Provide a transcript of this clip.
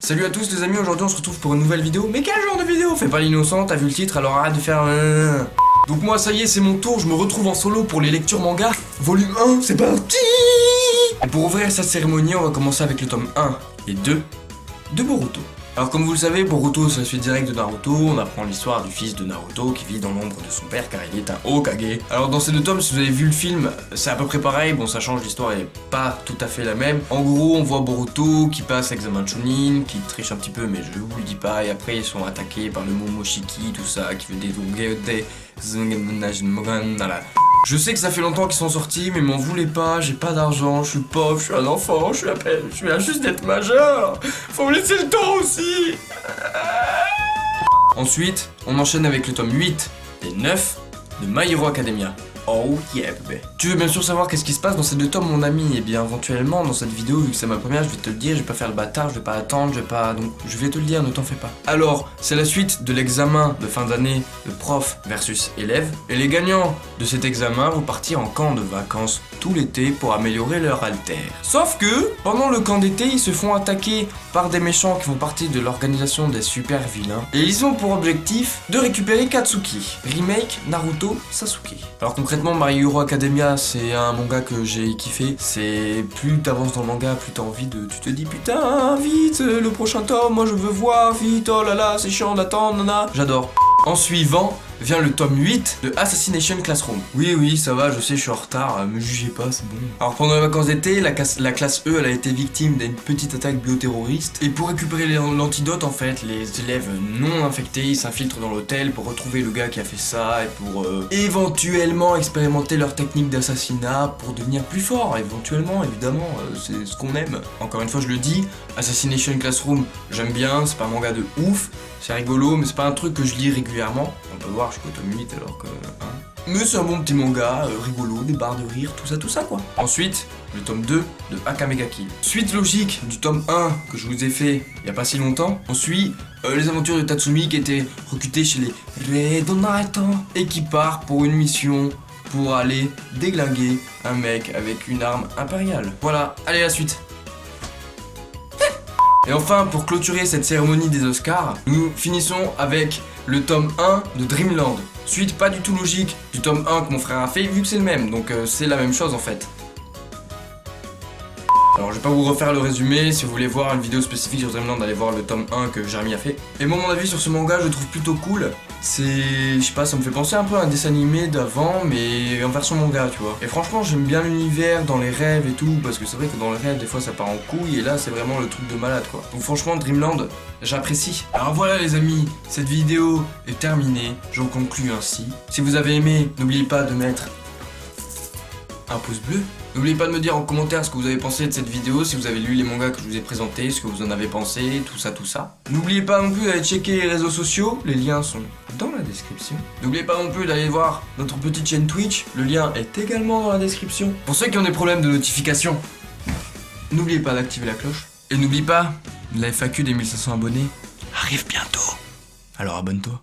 Salut à tous les amis, aujourd'hui on se retrouve pour une nouvelle vidéo. Mais quel genre de vidéo? Fais pas l'innocent, t'as vu le titre, alors arrête de faire... Donc moi ça y est, c'est mon tour, je me retrouve en solo pour les lectures manga. Volume 1, c'est parti. Et pour ouvrir cette cérémonie, on va commencer avec le tome 1 et 2 de Boruto. Alors comme vous le savez, Boruto c'est la suite directe de Naruto, on apprend l'histoire du fils de Naruto qui vit dans l'ombre de son père car il est un Hokage. Alors dans ces deux tomes, si vous avez vu le film, c'est à peu près pareil, bon ça change, l'histoire est pas tout à fait la même. En gros, on voit Boruto qui passe l'examen de Chunin, qui triche un petit peu mais je vous le dis pas, et après ils sont attaqués par le Momoshiki, tout ça, qui veut dédouguer des... Je sais que ça fait longtemps qu'ils sont sortis, mais m'en voulez pas, j'ai pas d'argent, je suis pauvre, je suis un enfant, je viens juste d'être majeur. Faut me laisser le temps aussi. Ensuite, on enchaîne avec le tome 8 et 9 de My Hero Academia. Oh yeah bébé. Tu veux bien sûr savoir qu'est-ce qui se passe dans ces deux tomes mon ami? Et bien éventuellement dans cette vidéo, vu que c'est ma première, je vais te le dire, je vais pas faire le bâtard, je vais pas attendre, donc je vais te le dire, ne t'en fais pas. Alors, c'est la suite de l'examen de fin d'année de prof versus élève, et les gagnants de cet examen vont partir en camp de vacances tout l'été pour améliorer leur alter. Sauf que, pendant le camp d'été, ils se font attaquer par des méchants qui font partie de l'organisation des super vilains, et ils ont pour objectif de récupérer Katsuki, remake Naruto Sasuke. Alors concrètement, My Hero Academia, c'est un manga que j'ai kiffé. C'est plus t'avances dans le manga, plus t'as envie de... Tu te dis putain, vite, le prochain tome, moi je veux voir, vite, oh là là, c'est chiant d'attendre, nana. J'adore. En suivant, vient le tome 8 de Assassination Classroom. Oui, ça va, je sais, je suis en retard, me jugez pas, c'est bon. Alors pendant les vacances d'été, la classe E, elle a été victime d'une petite attaque bioterroriste. Et pour récupérer l'antidote, en fait, les élèves non infectés, ils s'infiltrent dans l'hôtel pour retrouver le gars qui a fait ça et pour éventuellement expérimenter leur technique d'assassinat pour devenir plus fort. Éventuellement, évidemment, c'est ce qu'on aime. Encore une fois, je le dis, Assassination Classroom, j'aime bien, c'est pas un manga de ouf. C'est rigolo, mais c'est pas un truc que je lis régulièrement. On peut voir, je suis au tome 8 alors que... Mais c'est un bon petit manga, rigolo, des barres de rire, tout ça quoi. Ensuite, le tome 2 de Akame ga Kill. Suite logique du tome 1 que je vous ai fait il y a pas si longtemps, on suit les aventures de Tatsumi qui était recruté chez les Red Knight et qui part pour une mission pour aller déglinguer un mec avec une arme impériale. Voilà, allez la suite. Et enfin, pour clôturer cette cérémonie des Oscars, nous finissons avec le tome 1 de Dreamland. Suite pas du tout logique du tome 1 que mon frère a fait, vu que c'est le même, donc c'est la même chose en fait. Alors je vais pas vous refaire le résumé, si vous voulez voir une vidéo spécifique sur Dreamland, allez voir le tome 1 que Jeremy a fait. Et moi mon avis sur ce manga, je le trouve plutôt cool. C'est... je sais pas, ça me fait penser un peu à un dessin animé d'avant, mais en version manga, tu vois. Et franchement, j'aime bien l'univers dans les rêves et tout, parce que c'est vrai que dans les rêves, des fois ça part en couille, et là c'est vraiment le truc de malade, quoi. Donc franchement, Dreamland, j'apprécie. Alors voilà les amis, cette vidéo est terminée, j'en conclus ainsi. Si vous avez aimé, n'oubliez pas de mettre un pouce bleu. N'oubliez pas de me dire en commentaire ce que vous avez pensé de cette vidéo, si vous avez lu les mangas que je vous ai présentés, ce que vous en avez pensé, tout ça. N'oubliez pas non plus d'aller checker les réseaux sociaux, les liens sont dans la description. N'oubliez pas non plus d'aller voir notre petite chaîne Twitch, le lien est également dans la description. Pour ceux qui ont des problèmes de notification, n'oubliez pas d'activer la cloche. Et n'oublie pas, la FAQ des 1500 abonnés arrive bientôt. Alors abonne-toi.